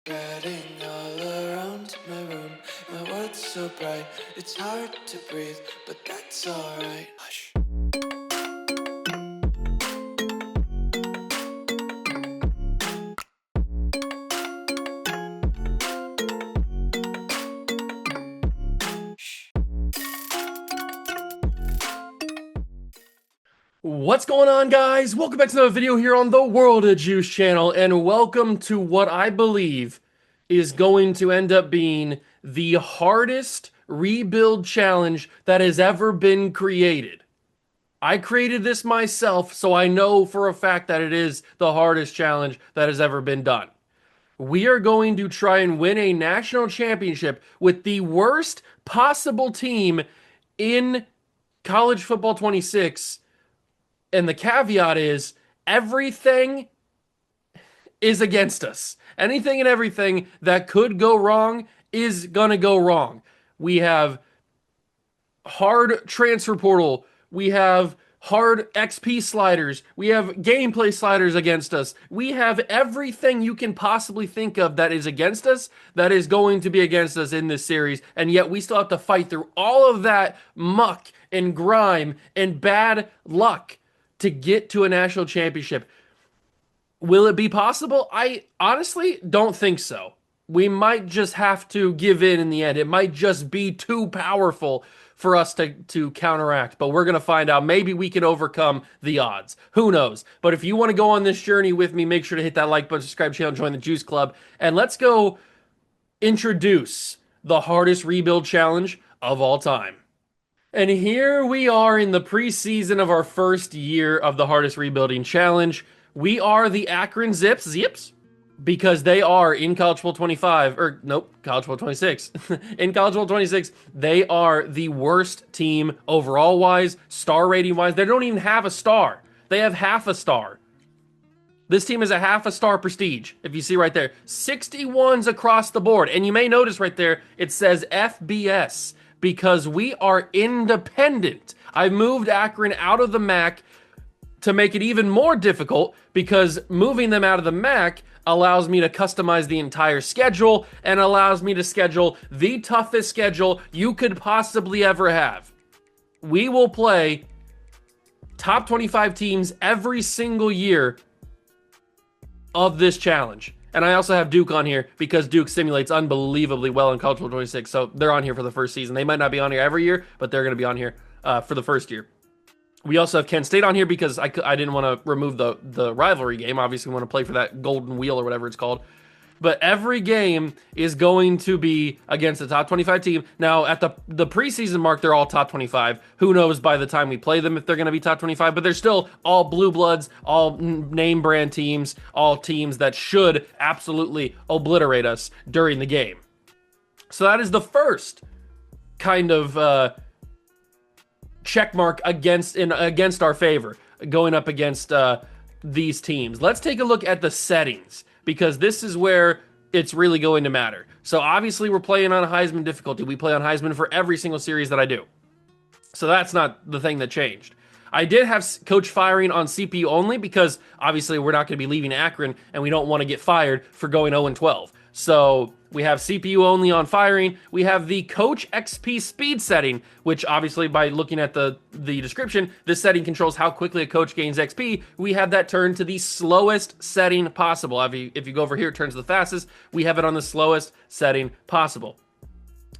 Spreading all around my room, my world's so bright, it's hard to breathe, but that's alright. Hush. What's going on, guys? Welcome back to another video here on the World of Juice channel, and welcome to what I believe is going to end up being the hardest rebuild challenge that has ever been created. I created this myself, so I know for a fact that it is the hardest challenge that has ever been done. We are going to try and win a national championship with the worst possible team in college football 26. And the caveat is everything is against us. Anything and everything that could go wrong is going to go wrong. We have hard transfer portal. We have hard XP sliders. We have gameplay sliders against us. We have everything you can possibly think of that is against us, that is going to be against us in this series. And yet we still have to fight through all of that muck and grime and bad luck to get to a national championship. Will it be possible? I honestly don't think so. We might just have to give in the end. It might just be too powerful for us to counteract, but we're going to find out. Maybe we can overcome the odds. Who knows? But if you want to go on this journey with me, make sure to hit that like button, subscribe to the channel, join the Juice Club, and let's go introduce the hardest rebuild challenge of all time. And here we are in the preseason of our first year of the hardest rebuilding challenge. We are the Akron Zips, because they are in College Football 25, or nope, College Football 26. In College Football 26, they are the worst team overall wise, star rating wise. They don't even have a star. They have half a star. This team is a half a star prestige, if you see right there. 61s across the board. And you may notice right there, it says FBS. Because we are independent. I moved Akron out of the MAC to make it even more difficult, because moving them out of the MAC allows me to customize the entire schedule and allows me to schedule the toughest schedule you could possibly ever have. We will play top 25 teams every single year of this challenge. And I also have Duke on here because Duke simulates unbelievably well in College Football 26. So they're on here for the first season. They might not be on here every year, but they're going to be on here for the first year. We also have Kent State on here because I didn't want to remove the rivalry game. Obviously, we want to play for that golden wheel or whatever it's called. But every game is going to be against the top 25 team. Now, at the preseason mark, they're all top 25. Who knows by the time we play them if they're going to be top 25. But they're still all blue bloods, all name brand teams, all teams that should absolutely obliterate us during the game. So that is the first kind of check mark against our favor, going up against these teams. Let's take a look at the settings, because this is where it's really going to matter. So obviously we're playing on Heisman difficulty. We play on Heisman for every single series that I do. So that's not the thing that changed. I did have coach firing on CPU only because obviously we're not going to be leaving Akron and we don't want to get fired for going 0-12. So we have CPU only on firing. We have the coach XP speed setting, which obviously by looking at the description, this setting controls how quickly a coach gains XP. We have that turned to the slowest setting possible. If you go over here, it turns to the fastest. We have it on the slowest setting possible.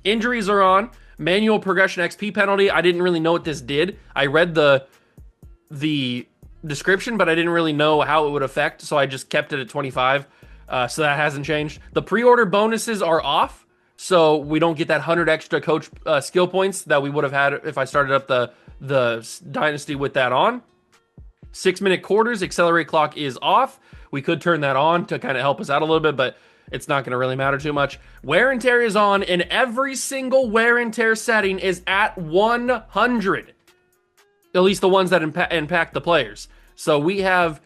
Injuries are on. Manual progression XP penalty. I didn't really know what this did. I read the description, but I didn't really know how it would affect, so I just kept it at 25. So that hasn't changed. The pre-order bonuses are off, so we don't get that 100 extra coach skill points that we would have had if I started up the dynasty with that on. 6-minute quarters, accelerate clock is off. We could turn that on to kind of help us out a little bit, but it's not going to really matter too much. Wear and tear is on, and every single wear and tear setting is at 100. At least the ones that impact the players. So we have...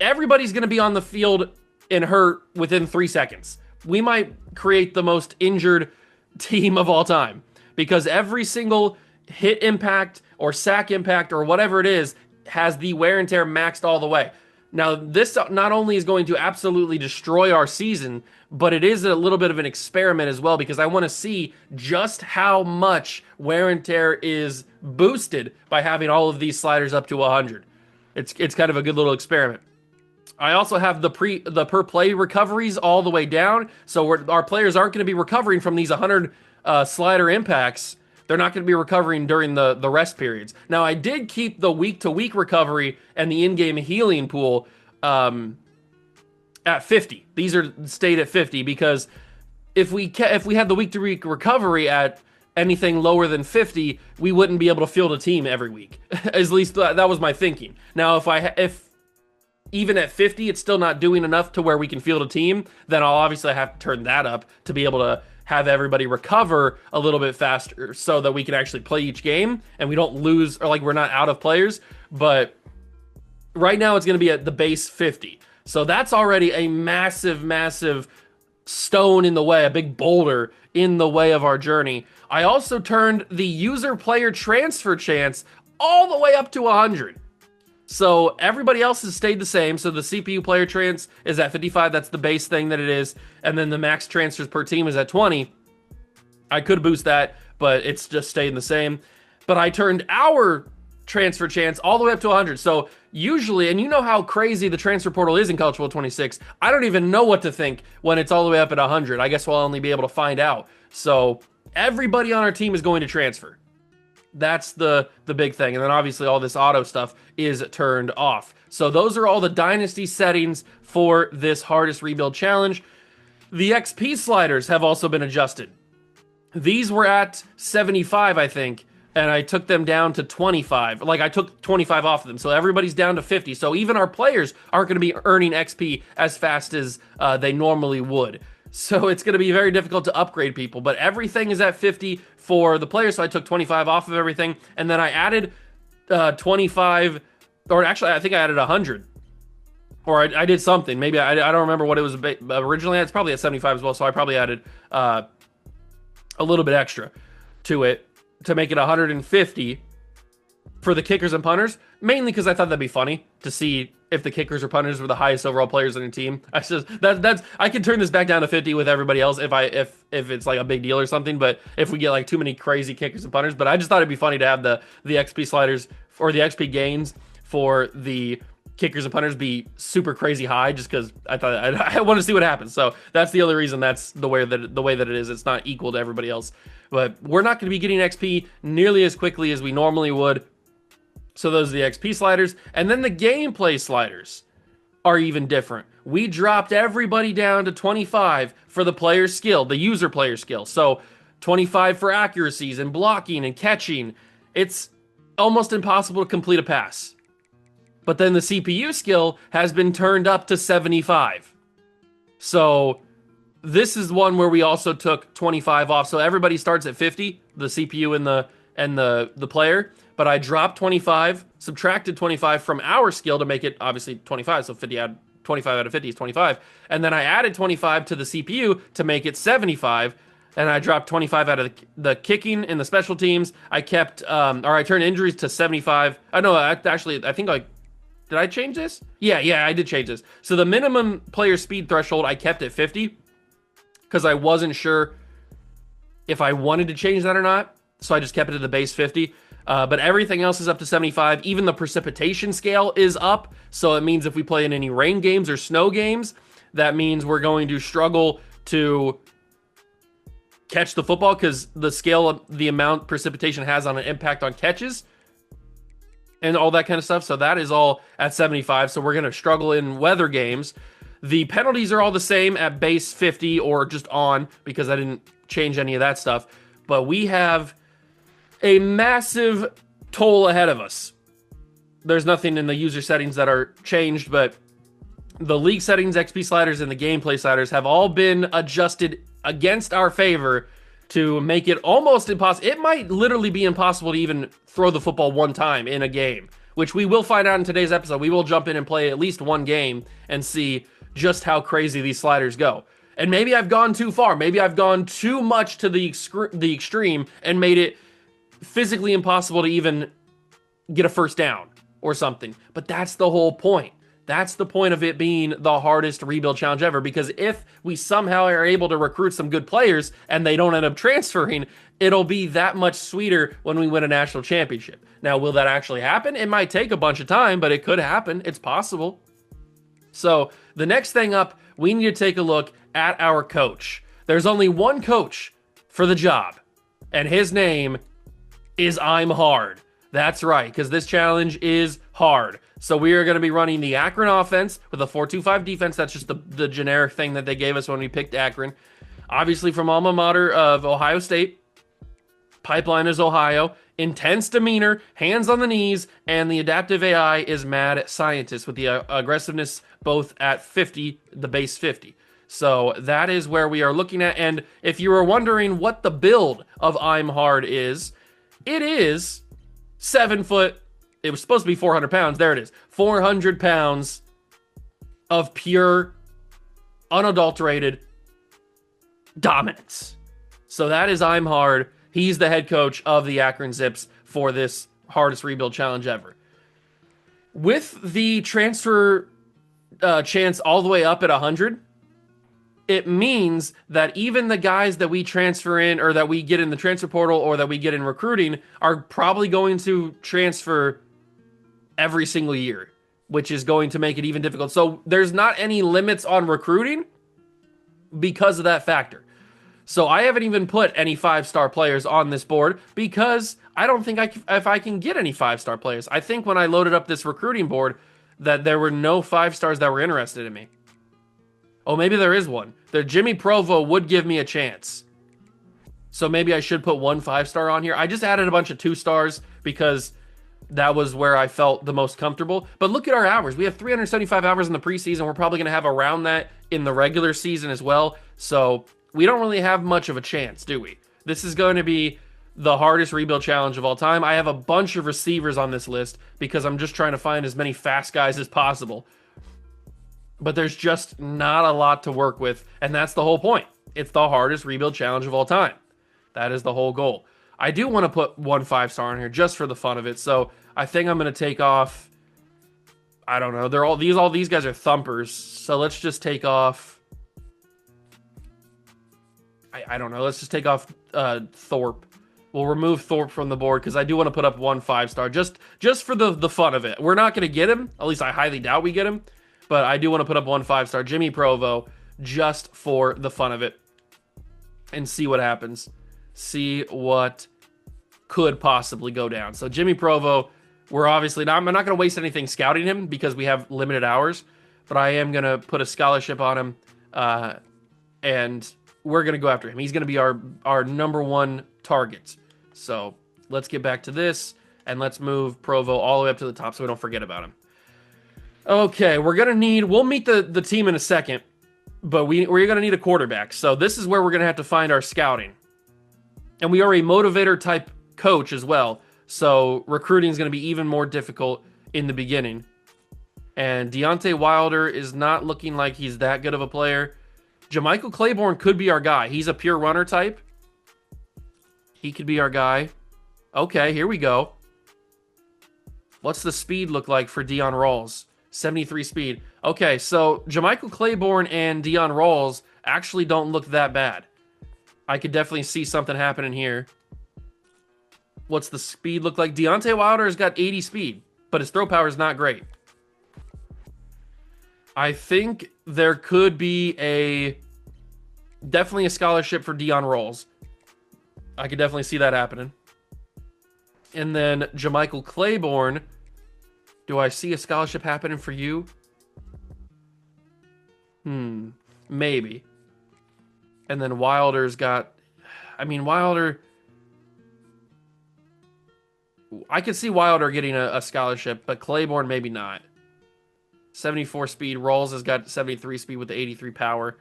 everybody's going to be on the field and hurt within 3 seconds. We might create the most injured team of all time because every single hit impact or sack impact or whatever it is has the wear and tear maxed all the way. Now, this not only is going to absolutely destroy our season, but it is a little bit of an experiment as well because I want to see just how much wear and tear is boosted by having all of these sliders up to 100. It's kind of a good little experiment. I also have the per play recoveries all the way down, so our players aren't going to be recovering from these 100 slider impacts. They're not going to be recovering during the rest periods. Now, I did keep the week-to-week recovery and the in-game healing pool at 50. These are stayed at 50 because if we had the week-to-week recovery at anything lower than 50, we wouldn't be able to field a team every week. At least that was my thinking. Now, if even at 50, it's still not doing enough to where we can field a team, then I'll obviously have to turn that up to be able to have everybody recover a little bit faster so that we can actually play each game and we don't lose or like we're not out of players. But right now it's going to be at the base 50. So that's already a massive, massive stone in the way, a big boulder in the way of our journey. I also turned the user player transfer chance all the way up to 100. So everybody else has stayed the same. So the CPU player trans is at 55. That's the base thing that it is. And then the max transfers per team is at 20. I could boost that, but it's just staying the same. But I turned our transfer chance all the way up to 100. So usually, and you know how crazy the transfer portal is in College Football 26, I don't even know what to think when it's all the way up at 100. I guess we'll only be able to find out. So everybody on our team is going to transfer. That's the big thing. And then obviously all this auto stuff is turned off. So those are all the dynasty settings for this hardest rebuild challenge. The XP sliders have also been adjusted. These were at 75, I think, and I took them down to 25. Like I took 25 off of them. So everybody's down to 50. So even our players aren't going to be earning XP as fast as they normally would. So it's going to be very difficult to upgrade people, but everything is at 50 for the players. So I took 25 off of everything, and then I added 25, or actually I think I added 100, or I did something. Maybe I don't remember what it was originally. It's probably at 75 as well. So I probably added a little bit extra to it to make it 150 for the kickers and punters, mainly because I thought that'd be funny to see if the kickers or punters were the highest overall players on your team. I can turn this back down to 50 with everybody else if it's like a big deal or something. But if we get like too many crazy kickers and punters, but I just thought it'd be funny to have the XP sliders or the XP gains for the kickers and punters be super crazy high, just because I thought I want to see what happens. So that's the only reason that's the way that it is. It's not equal to everybody else, but we're not going to be getting XP nearly as quickly as we normally would. So those are the XP sliders. And then the gameplay sliders are even different. We dropped everybody down to 25 for the player skill, the user player skill. So 25 for accuracies and blocking and catching. It's almost impossible to complete a pass. But then the CPU skill has been turned up to 75. So this is one where we also took 25 off. So everybody starts at 50, the CPU and the player. But I dropped 25, subtracted 25 from our skill to make it obviously 25. So 25 out of 50 is 25. And then I added 25 to the CPU to make it 75. And I dropped 25 out of the kicking in the special teams. I kept, or I turned injuries to 75. I know, actually, I think did I change this? Yeah, I did change this. So the minimum player speed threshold, I kept at 50 because I wasn't sure if I wanted to change that or not. So I just kept it at the base 50. But everything else is up to 75. Even the precipitation scale is up. So it means if we play in any rain games or snow games, that means we're going to struggle to catch the football because the scale of the amount precipitation has on an impact on catches and all that kind of stuff. So that is all at 75. So we're going to struggle in weather games. The penalties are all the same at base 50 or just on because I didn't change any of that stuff. But we have a massive toll ahead of us. There's nothing in the user settings that are changed, but the league settings, XP sliders, and the gameplay sliders have all been adjusted against our favor to make it almost impossible. It might literally be impossible to even throw the football one time in a game, which we will find out in today's episode. We will jump in and play at least one game and see just how crazy these sliders go. And maybe I've gone too far. Maybe I've gone too much to the extreme and made it physically impossible to even get a first down or something. But that's the whole point. That's the point of it being the hardest rebuild challenge ever, because if we somehow are able to recruit some good players and they don't end up transferring, it'll be that much sweeter when we win a national championship. Now, will that actually happen? It might take a bunch of time, but it could happen. It's possible. So the next thing up, we need to take a look at our coach. There's only one coach for the job, and his name is I'm Hard. That's right, because this challenge is hard. So we are going to be running the Akron offense with a 4-2-5 defense. That's just the generic thing that they gave us when we picked Akron. Obviously from alma mater of Ohio State. Pipeline is Ohio. Intense demeanor, hands on the knees, and the adaptive AI is mad scientist with the aggressiveness both at 50, the base 50. So that is where we are looking at. And if you were wondering what the build of I'm Hard is, it is 7 foot. It was supposed to be 400 pounds. There it is. 400 pounds of pure, unadulterated dominance. So that is I'm Hard. He's the head coach of the Akron Zips for this hardest rebuild challenge ever. With the transfer chance all the way up at 100, it means that even the guys that we transfer in or that we get in the transfer portal or that we get in recruiting are probably going to transfer every single year, which is going to make it even difficult. So there's not any limits on recruiting because of that factor. So I haven't even put any 5-star players on this board because I don't think if I can get any 5-star players. I think when I loaded up this recruiting board that there were no 5-stars that were interested in me. Oh, maybe there is one. The Jimmy Provo would give me a chance. So maybe I should put one 5-star on here. I just added a bunch of 2-stars because that was where I felt the most comfortable. But look at our hours. We have 375 hours in the preseason. We're probably going to have around that in the regular season as well. So we don't really have much of a chance, do we? This is going to be the hardest rebuild challenge of all time. I have a bunch of receivers on this list because I'm just trying to find as many fast guys as possible. But there's just not a lot to work with, and that's the whole point. It's the hardest rebuild challenge of all time. That is the whole goal. I do want to put one 5-star in here just for the fun of it, so I think I'm going to take off, I don't know, all these guys are thumpers, so let's just take off, I don't know, let's just take off Thorpe. We'll remove Thorpe from the board because I do want to put up one 5-star just for the fun of it. We're not going to get him, at least I highly doubt we get him. But I do want to put up one 5-star, Jimmy Provo, just for the fun of it. And see what happens. See what could possibly go down. So Jimmy Provo, we're obviously not, I'm not going to waste anything scouting him because we have limited hours. But I am going to put a scholarship on him. And we're going to go after him. He's going to be our number one target. So let's get back to this. And let's move Provo all the way up to the top so we don't forget about him. Okay, we'll meet the team in a second, but we're going to need a quarterback. So this is where we're going to have to find our scouting. And we are a motivator type coach as well. So recruiting is going to be even more difficult in the beginning. And Deontay Wilder is not looking like he's that good of a player. Jamichael Claiborne could be our guy. He's a pure runner type. He could be our guy. Okay, here we go. What's the speed look like for Dion Rawls? 73 speed. Okay, so Jamichael Claiborne and Dion Rawls actually don't look that bad. I could definitely see something happening here. What's the speed look like? Deontay Wilder has got 80 speed, but his throw power is not great. I think there could be definitely a scholarship for Dion Rawls. I could definitely see that happening. And then Jamichael Claiborne, do I see a scholarship happening for you? Maybe. And then Wilder's got, Wilder, I could see Wilder getting a scholarship, but Claiborne maybe not. 74 speed. Rawls has got 73 speed with the 83 power.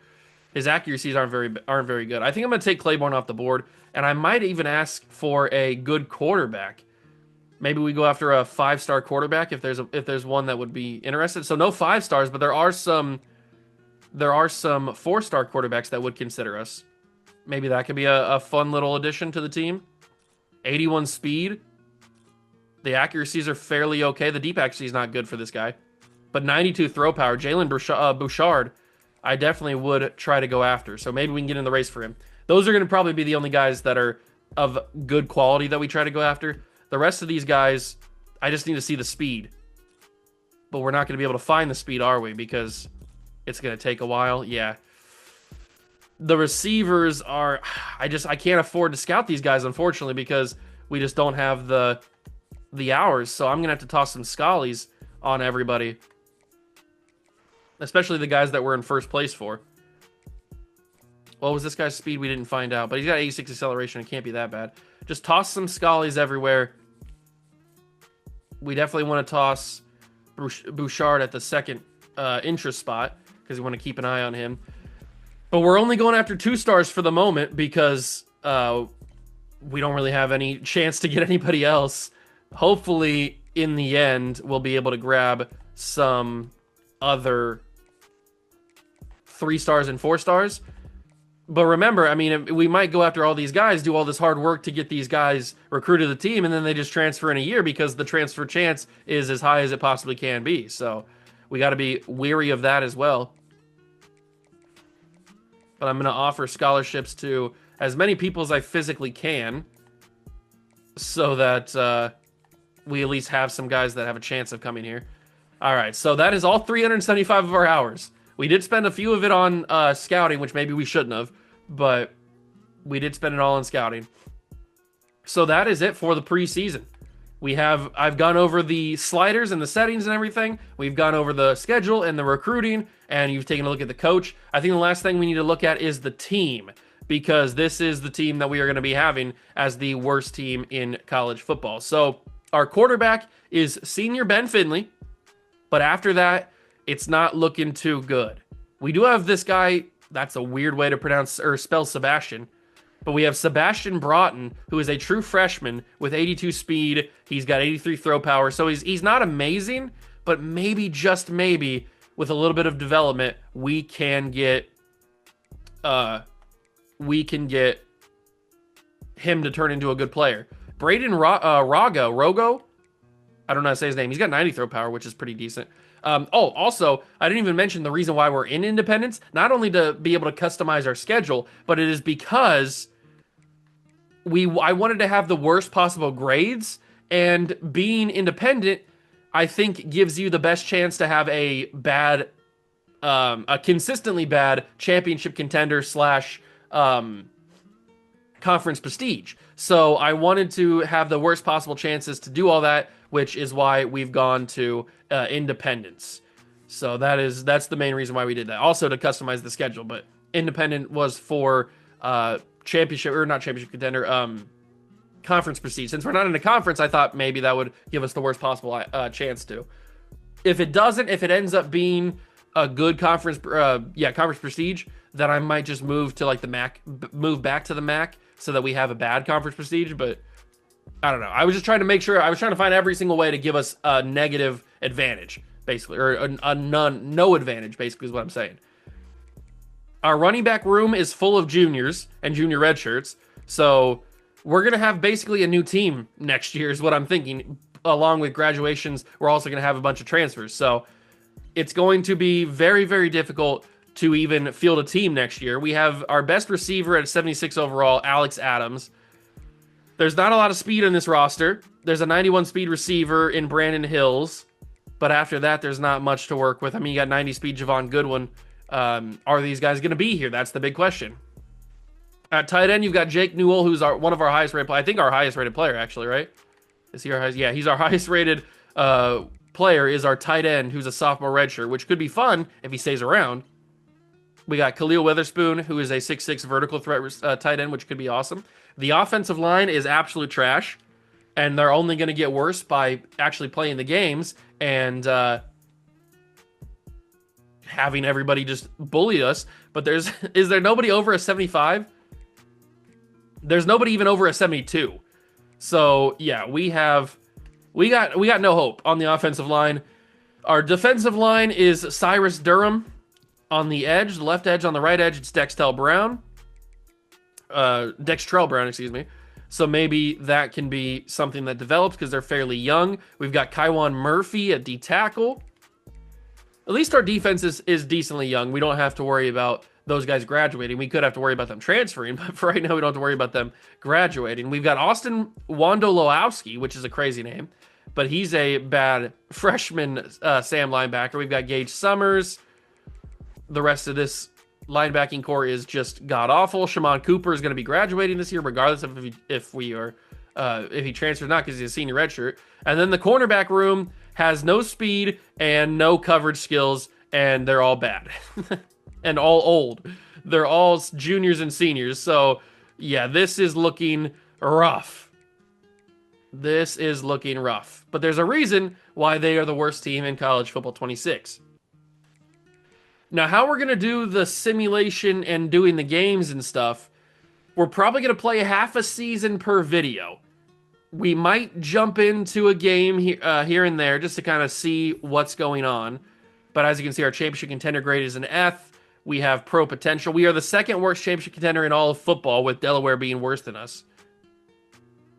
His accuracies aren't very good. I think I'm going to take Claiborne off the board, and I might even ask for a good quarterback. Maybe we go after a 5-star quarterback if there's one that would be interested. So no 5 stars, but there are some 4-star quarterbacks that would consider us. Maybe that could be a fun little addition to the team. 81 speed. The accuracies are fairly okay. The deep accuracy is not good for this guy. But 92 throw power, Jalen Bouchard, I definitely would try to go after. So maybe we can get in the race for him. Those are going to probably be the only guys that are of good quality that we try to go after. The rest of these guys, I just need to see the speed. But we're not going to be able to find the speed, are we? Because it's going to take a while. Yeah. The receivers are... I can't afford to scout these guys, unfortunately, because we just don't have the hours. So I'm going to have to toss some Scullies on everybody. Especially the guys that we're in first place for. What was this guy's speed? We didn't find out. But he's got 86 acceleration. It can't be that bad. Just toss some Scullies everywhere. We definitely want to toss Bouchard at the second interest spot, because we want to keep an eye on him. But we're only going after 2 stars for the moment, because we don't really have any chance to get anybody else. Hopefully, in the end, we'll be able to grab some other 3 stars and 4 stars. But remember, I mean, we might go after all these guys, do all this hard work to get these guys recruited to the team, and then they just transfer in a year because the transfer chance is as high as it possibly can be. So we got to be weary of that as well. But I'm going to offer scholarships to as many people as I physically can, so that we at least have some guys that have a chance of coming here. All right, so that is all 375 of our hours. We did spend a few of it on scouting, which maybe we shouldn't have, but we did spend it all on scouting. So that is it for the preseason. I've gone over the sliders and the settings and everything. We've gone over the schedule and the recruiting, and you've taken a look at the coach. I think the last thing we need to look at is the team, because this is the team that we are going to be having as the worst team in college football. So our quarterback is senior Ben Finley, but after that, it's not looking too good. We do have this guy, that's a weird way to pronounce or spell Sebastian, but we have Sebastian Broughton, who is a true freshman with 82 speed. He's got 83 throw power, so he's not amazing, but maybe, just maybe, with a little bit of development, we can get him to turn into a good player. Braden Rogo, I don't know how to say his name. He's got 90 throw power, which is pretty decent. Also, I didn't even mention the reason why we're in Independence. Not only to be able to customize our schedule, but it is because I wanted to have the worst possible grades, and being independent, I think, gives you the best chance to have a consistently bad championship contender / conference prestige. So I wanted to have the worst possible chances to do all that, which is why we've gone to Independence. So that's the main reason why we did that. Also to customize the schedule, but Independent was for championship, or not championship contender, conference prestige. Since we're not in a conference, I thought maybe that would give us the worst possible chance to. If it doesn't, if it ends up being a good conference prestige, then I might just move to like the MAC, move back to the MAC, so that we have a bad conference prestige. But I don't know. I was just trying to make sure. I was trying to find every single way to give us a negative advantage, basically, or a no advantage, basically, is what I'm saying. Our running back room is full of juniors and junior red shirts, so we're gonna have basically a new team next year, is what I'm thinking. Along with graduations, we're also gonna have a bunch of transfers, so it's going to be very, very difficult to even field a team next year. We have our best receiver at 76 overall, Alex Adams. There's not a lot of speed in this roster. There's a 91 speed receiver in Brandon Hills, but after that, there's not much to work with. I mean, you got 90 speed Javon Goodwin. Are these guys going to be here? That's the big question. At tight end, you've got Jake Newell, who's one of our highest rated players. I think our highest rated player, actually, right? Is he our highest? Yeah, he's our highest rated player, is our tight end, who's a sophomore redshirt, which could be fun if he stays around. We got Khalil Witherspoon, who is a 6'6" vertical threat tight end, which could be awesome. The offensive line is absolute trash, and they're only going to get worse by actually playing the games and having everybody just bully us. But is there nobody over a 75? There's nobody even over a 72. So yeah, we got no hope on the offensive line. Our defensive line is Cyrus Durham on the edge, the left edge. On the right edge, it's Dextrell Brown, excuse me. So maybe that can be something that develops because they're fairly young. We've got Kaiwan Murphy at D tackle. At least our defense is decently young. We don't have to worry about those guys graduating. We could have to worry about them transferring, but for right now, we don't have to worry about them graduating. We've got Austin Wondolowski, which is a crazy name, but he's a bad freshman Sam linebacker. We've got Gage Summers. The rest of this linebacking core is just god awful. Shimon Cooper is going to be graduating this year, regardless of if he transfers or not, because he's a senior redshirt. And then the cornerback room has no speed and no coverage skills, and they're all bad and all old. They're all juniors and seniors. So yeah, this is looking rough. This is looking rough. But there's a reason why they are the worst team in college football 26. Now, how we're going to do the simulation and doing the games and stuff, we're probably going to play half a season per video. We might jump into a game here and there just to kind of see what's going on. But as you can see, our championship contender grade is an F. We have pro potential. We are the second worst championship contender in all of football, with Delaware being worse than us.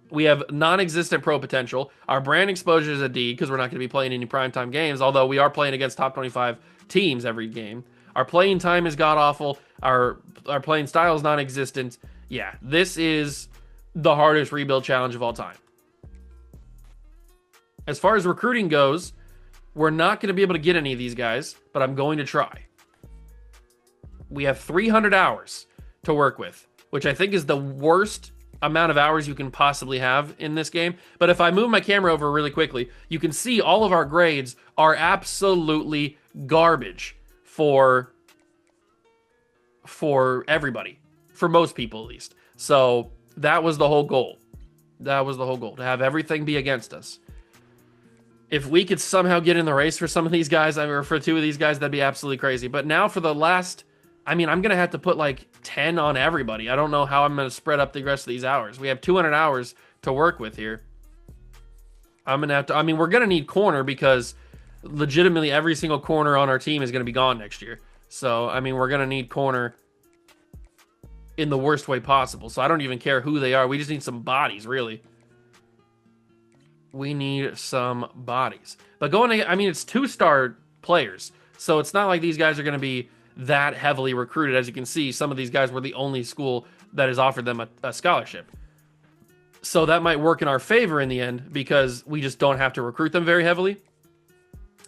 We have non-existent pro potential. Our brand exposure is a D because we're not going to be playing any primetime games, although we are playing against top 25 teams every game. Our playing time is god-awful. Our playing style is non-existent. Yeah, this is the hardest rebuild challenge of all time. As far as recruiting goes, we're not going to be able to get any of these guys, but I'm going to try. We have 300 hours to work with, which I think is the worst amount of hours you can possibly have in this game. But if I move my camera over really quickly, you can see all of our grades are absolutely garbage for everybody, for most people at least. So that was the whole goal. That was the whole goal, to have everything be against us. If we could somehow get in the race for some of these guys, or for two of these guys, that'd be absolutely crazy. But now for the last, I'm going to have to put like 10 on everybody. I don't know how I'm going to spread up the rest of these hours. We have 200 hours to work with here. I'm going to have to, we're going to need corner because legitimately every single corner on our team is going to be gone next year. So, we're going to need corner in the worst way possible. So I don't even care who they are. We just need some bodies, really. We need some bodies. But it's 2-star players. So it's not like these guys are going to be that heavily recruited. As you can see, some of these guys were the only school that has offered them a scholarship. So that might work in our favor in the end because we just don't have to recruit them very heavily.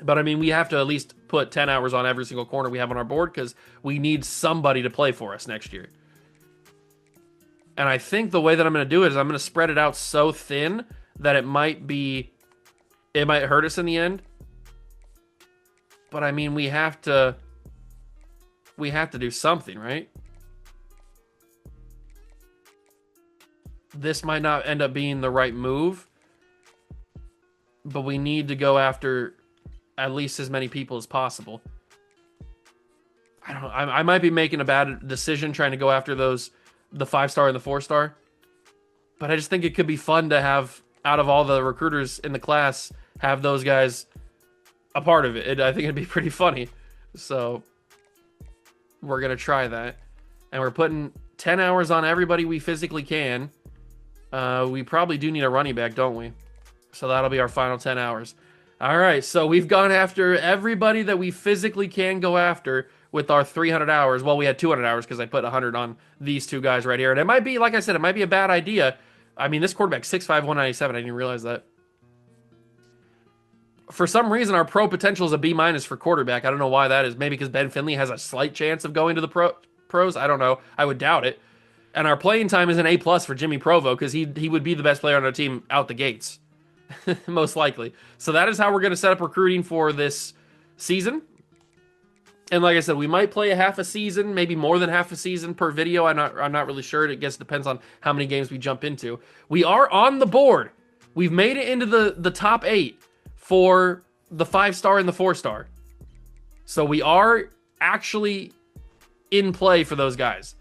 But we have to at least put 10 hours on every single corner we have on our board because we need somebody to play for us next year. And I think the way that I'm going to do it is I'm going to spread it out so thin that it might hurt us in the end. But we have to do something, right? This might not end up being the right move, but we need to go after at least as many people as possible. I don't know. I might be making a bad decision trying to go after the 5-star and the 4-star, but I just think it could be fun to have, out of all the recruiters in the class, have those guys a part of it. I think it'd be pretty funny. So we're going to try that. And we're putting 10 hours on everybody we physically can. We probably do need a running back, don't we? So that'll be our final 10 hours. All right, so we've gone after everybody that we physically can go after with our 300 hours. Well, we had 200 hours because I put 100 on these two guys right here. And it might be, like I said, it might be a bad idea. This quarterback, 6'5", 197. I didn't realize that. For some reason, our pro potential is a B- for quarterback. I don't know why that is. Maybe because Ben Finley has a slight chance of going to the pros. I don't know. I would doubt it. And our playing time is an A+ for Jimmy Provo because he would be the best player on our team out the gates. Most likely. So that is how we're going to set up recruiting for this season. And like I said, we might play a half a season, maybe more than half a season per video. I'm not really sure. It depends on how many games we jump into. We are on the board. We've made it into the top 8 for the 5-star and the 4-star. So we are actually in play for those guys.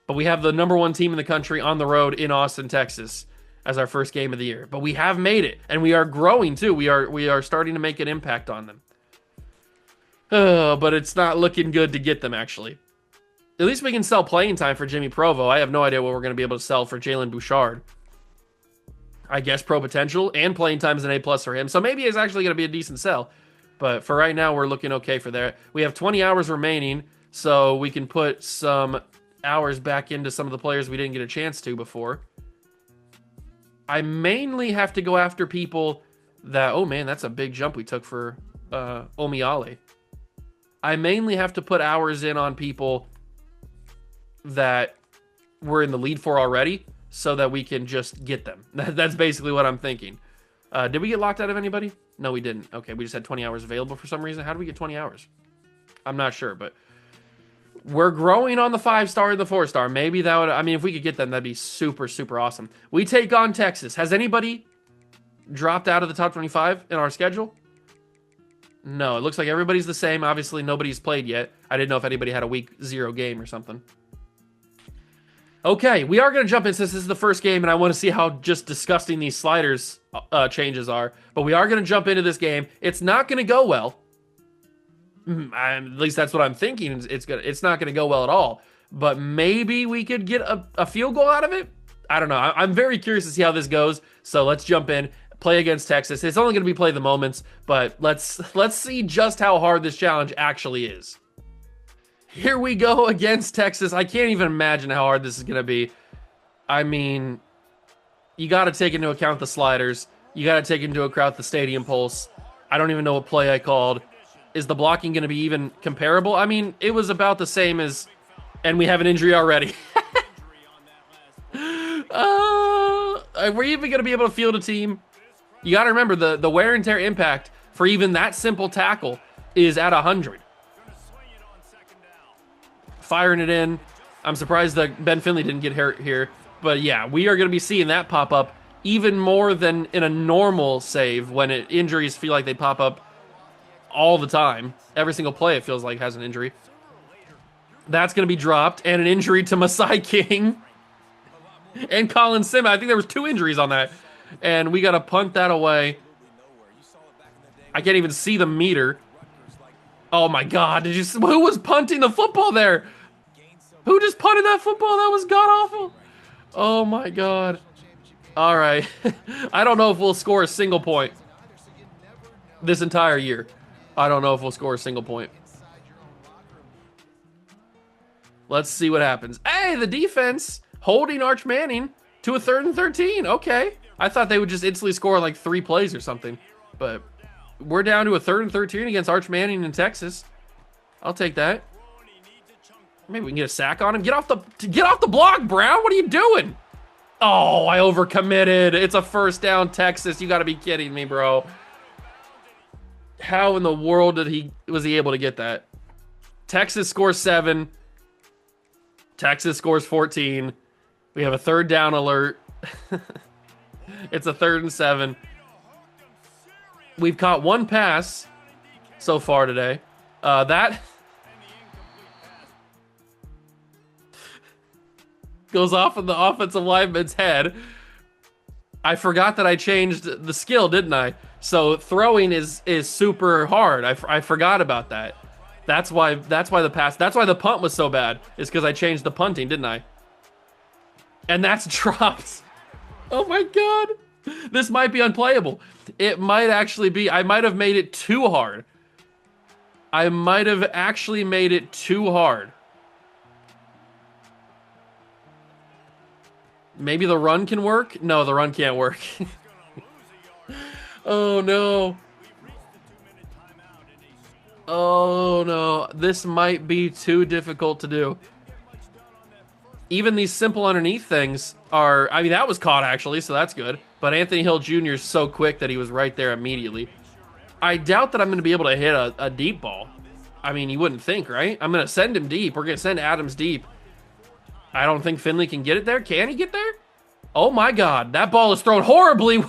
But we have the number 1 team in the country on the road in Austin, Texas, as our first game of the year. But we have made it, and we are growing too. We are starting to make an impact on them. But it's not looking good to get them, actually. At least we can sell playing time for Jimmy Provo. I have no idea what we're going to be able to sell for Jalen Bouchard. I guess pro potential and playing time is an A+ for him. So maybe it's actually going to be a decent sell. But for right now, we're looking okay for that. We have 20 hours remaining, so we can put some hours back into some of the players we didn't get a chance to before. I mainly have to go after people that... Oh, man, that's a big jump we took for Omiale. I mainly have to put hours in on people that we're in the lead for already so that we can just get them. That's basically what I'm thinking. Did we get locked out of anybody? No, we didn't. Okay, we just had 20 hours available for some reason. How did we get 20 hours? I'm not sure, but we're growing on the 5-star and the 4-star. Maybe that would... I mean, if we could get them, that'd be super, super awesome. We take on Texas. Has anybody dropped out of the top 25 in our schedule? No, it looks like everybody's the same. Obviously, nobody's played yet. I didn't know if anybody had a week 0 game or something. Okay, we are going to jump in since this is the first game, and I want to see how just disgusting these sliders changes are. But we are going to jump into this game. It's not going to go well. At least that's what I'm thinking. It's not going to go well at all. But maybe we could get a field goal out of it? I don't know. I'm very curious to see how this goes. So let's jump in. Play against Texas. It's only going to be play the moments, but let's see just how hard this challenge actually is. Here we go against Texas. I can't even imagine how hard this is going to be. I mean, you got to take into account the sliders. You got to take into account the stadium pulse. I don't even know what play I called. Is the blocking going to be even comparable? I mean, it was about the same as... And we have an injury already. Are we even going to be able to field a team? You got to remember, the wear and tear impact for even that simple tackle is at 100. Firing it in. I'm surprised that Ben Finley didn't get hurt here. But yeah, we are going to be seeing that pop up even more than in a normal save when injuries feel like they pop up all the time. Every single play it feels like has an injury. That's going to be dropped. And an injury to Masai King and Colin Sim. I think there was 2 injuries on that. And we got to punt that away. I can't even see the meter. Oh my God. Who was punting the football there? Who just punted that football? That was god-awful. Oh my God. All right. I don't know if we'll score a single point this entire year. I don't know if we'll score a single point. Let's see what happens. Hey, the defense holding Arch Manning to a 3rd and 13. Okay. I thought they would just instantly score like 3 plays or something. But we're down to a 3rd and 13 against Arch Manning in Texas. I'll take that. Maybe we can get a sack on him. Get off the block, Brown. What are you doing? Oh, I overcommitted. It's a 1st down, Texas. You got to be kidding me, bro. How in the world was he able to get that? Texas scores 7. Texas scores 14. We have a 3rd down alert. It's a 3rd and 7. We've caught 1 pass so far today. That goes off of the offensive lineman's head. I forgot that I changed the skill, didn't I? So throwing is super hard. I forgot about that. That's why the punt was so bad. Is because I changed the punting, didn't I? And that's dropped. Oh my God. This might be unplayable. It might actually be. I might have made it too hard. I might have actually made it too hard. Maybe the run can work? No, the run can't work. Oh no. Oh no. This might be too difficult to do. Even these simple underneath things are... I mean, that was caught actually, so that's good. But Anthony Hill Jr. is so quick that he was right there immediately. I doubt that I'm going to be able to hit a deep ball. I mean, you wouldn't think, right? I'm going to send him deep. We're going to send Adams deep. I don't think Finley can get it there. Can he get there? Oh my God. That ball is thrown horribly.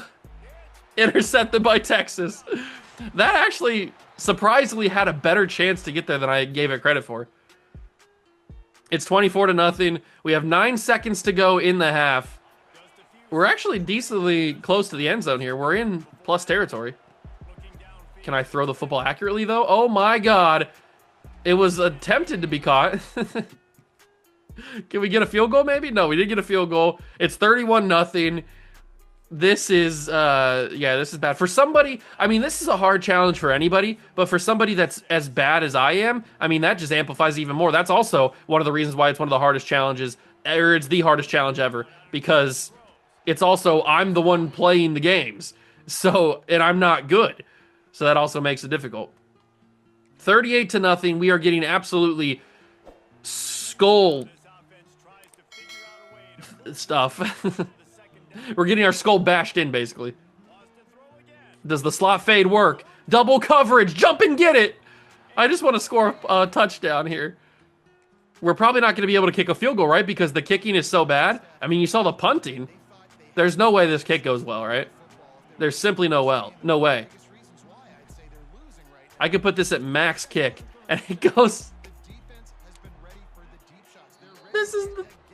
Intercepted by Texas. That actually surprisingly had a better chance to get there than I gave it credit for. It's 24-0. We have 9 seconds to go in the half. We're actually decently close to the end zone here. We're in plus territory. Can I throw the football accurately, though? Oh, my God. It was attempted to be caught. Can we get a field goal, maybe? No, we did get a field goal. It's 31-0. This is yeah, this is bad. For somebody, I mean, this is a hard challenge for anybody, but for somebody that's as bad as I am, I mean, that just amplifies even more. That's also one of the reasons why it's one of the hardest challenges, or it's the hardest challenge ever, because it's also I'm the one playing the games. So, and I'm not good. So that also makes it difficult. 38 to nothing. We are getting absolutely skull stuff. We're getting our skull bashed in, basically. Does the slot fade work? Double coverage. Jump and get it. I just want to score a touchdown here. We're probably not going to be able to kick a field goal, right? Because the kicking is so bad. I mean, you saw the punting. There's no way this kick goes well, right? There's simply no way. I could put this at max kick, and it goes.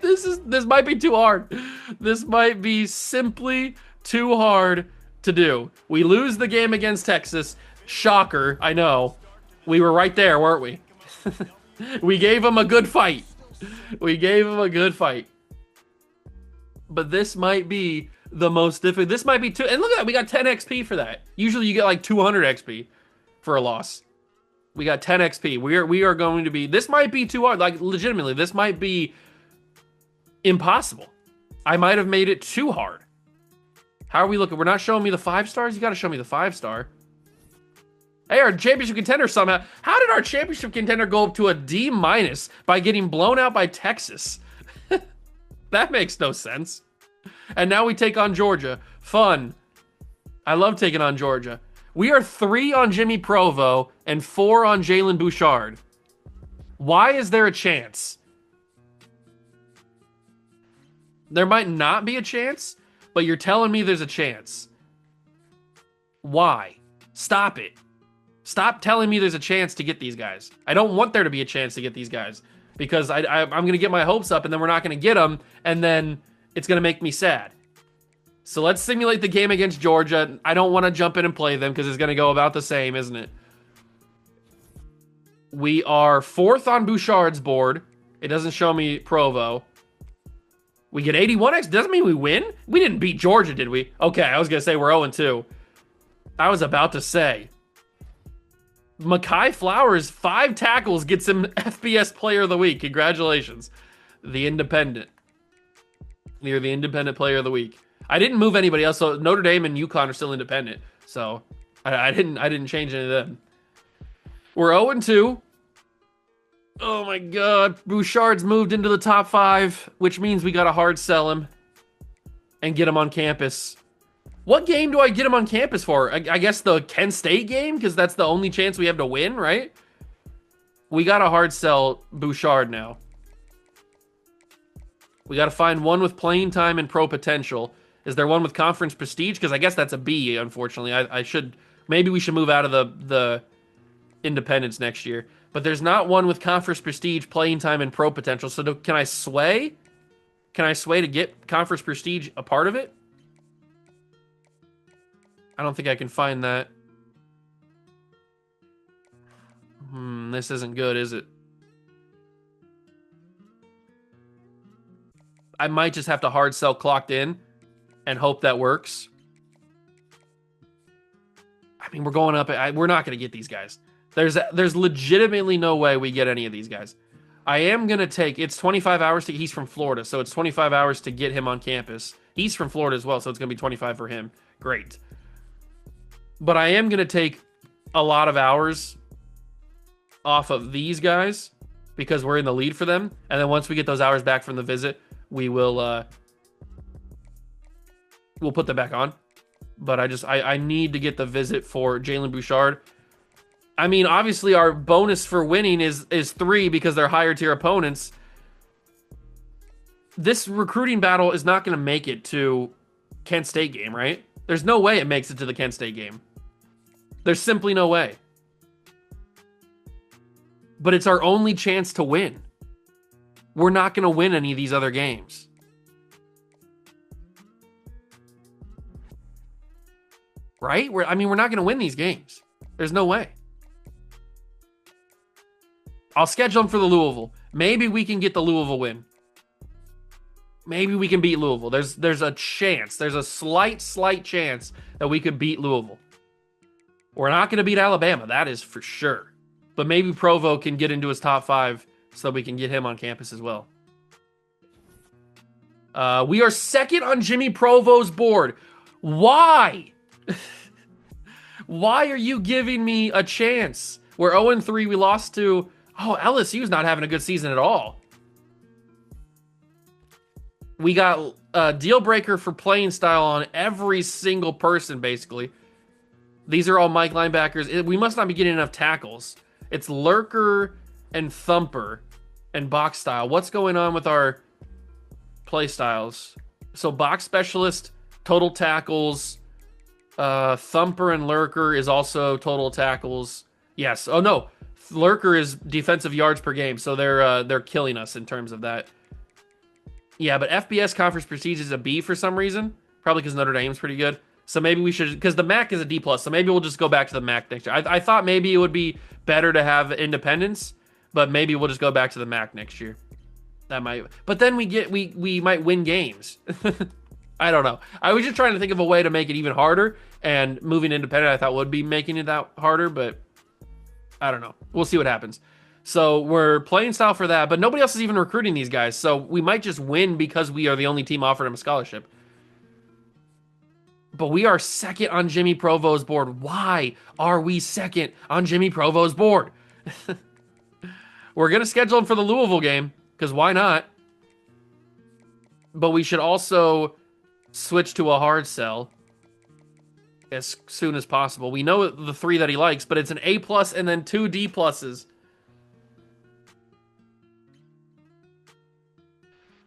This might be too hard. This might be simply too hard to do. We lose the game against Texas. Shocker, I know. We were right there, weren't we? We gave them a good fight. We gave them a good fight. But this might be the most difficult. This might be too. And look at that, we got 10 XP for that. Usually you get like 200 XP for a loss. We got 10 XP. We are going to be. This might be too hard. Like legitimately, this might be impossible. I might have made it too hard. How are we looking? We're not showing me the 5 stars? You got to show me the 5-star. Hey, our championship contender somehow. How did our championship contender go up to a D- by getting blown out by Texas? That makes no sense. And now we take on Georgia. Fun. I love taking on Georgia. We are 3 on Jimmy Provo and 4 on Jalen Bouchard. Why is there a chance? There might not be a chance, but you're telling me there's a chance. Why? Stop it. Stop telling me there's a chance to get these guys. I don't want there to be a chance to get these guys because I'm going to get my hopes up and then we're not going to get them and then it's going to make me sad. So let's simulate the game against Georgia. I don't want to jump in and play them because it's going to go about the same, isn't it? We are 4th on Bouchard's board. It doesn't show me Provo. We get 81x. Doesn't mean we win. We didn't beat Georgia, did we? Okay, I was going to say we're 0-2. I was about to say. Mekhi Flowers, 5 tackles, gets him FBS Player of the Week. Congratulations. The Independent. You're the Independent Player of the Week. I didn't move anybody else, so Notre Dame and UConn are still independent. So I didn't change any of them. We're 0-2. Oh my god. Bouchard's moved into the top 5, which means we gotta hard sell him and get him on campus. What game do I get him on campus for? I guess the Kent State game, because that's the only chance we have to win, right? We gotta hard sell Bouchard now. We gotta find one with playing time and pro potential. Is there one with conference prestige? Because I guess that's a B, unfortunately. Maybe we should move out of the independents next year. But there's not one with conference prestige, playing time, and pro potential. So can I sway? Can I sway to get conference prestige a part of it? I don't think I can find that. This isn't good, is it? I might just have to hard sell clocked in and hope that works. I mean, we're going up. We're not going to get these guys. There's legitimately no way we get any of these guys. I am going to take, it's 25 hours to, he's from Florida, so it's 25 hours to get him on campus. He's from Florida as well, so it's going to be 25 for him. Great. But I am going to take a lot of hours off of these guys because we're in the lead for them. And then once we get those hours back from the visit, we'll put them back on. But I need to get the visit for Jalen Bouchard. I mean, obviously our bonus for winning is 3 because they're higher tier opponents. This recruiting battle is not going to make it to Kent State game, right? There's no way it makes it to the Kent State game. There's simply no way. But it's our only chance to win. We're not going to win any of these other games. Right? We're not going to win these games. There's no way. I'll schedule them for the Louisville. Maybe we can get the Louisville win. Maybe we can beat Louisville. There's a chance. There's a slight chance that we could beat Louisville. We're not going to beat Alabama. That is for sure. But maybe Provo can get into his top 5 so we can get him on campus as well. We are second on Jimmy Provo's board. Why? Why are you giving me a chance? We're 0-3. We lost to... Oh, LSU's not having a good season at all. We got a deal breaker for playing style on every single person, basically. These are all Mike linebackers. We must not be getting enough tackles. It's Lurker and Thumper and box style. What's going on with our play styles? So box specialist, total tackles. Thumper and Lurker is also total tackles. Yes. Oh, no. Lurker is defensive yards per game, so they're killing us in terms of that. Yeah, but FBS conference prestige is a B for some reason. Probably because Notre Dame's pretty good. So maybe we should, because the MAC is a D+, so maybe we'll just go back to the MAC next year. I thought maybe it would be better to have independence, but maybe we'll just go back to the MAC next year. That might, but then we might win games. I don't know. I was just trying to think of a way to make it even harder, and moving independent I thought would be making it that harder, but I don't know. We'll see what happens. So we're playing style for that, but nobody else is even recruiting these guys, so we might just win because we are the only team offering them a scholarship. But we are second on Jimmy Provo's board. Why are we second on Jimmy Provo's board? We're going to schedule him for the Louisville game, because why not? But we should also switch to a hard sell as soon as possible. We know the 3 that he likes, but it's an A+ and then 2 D+.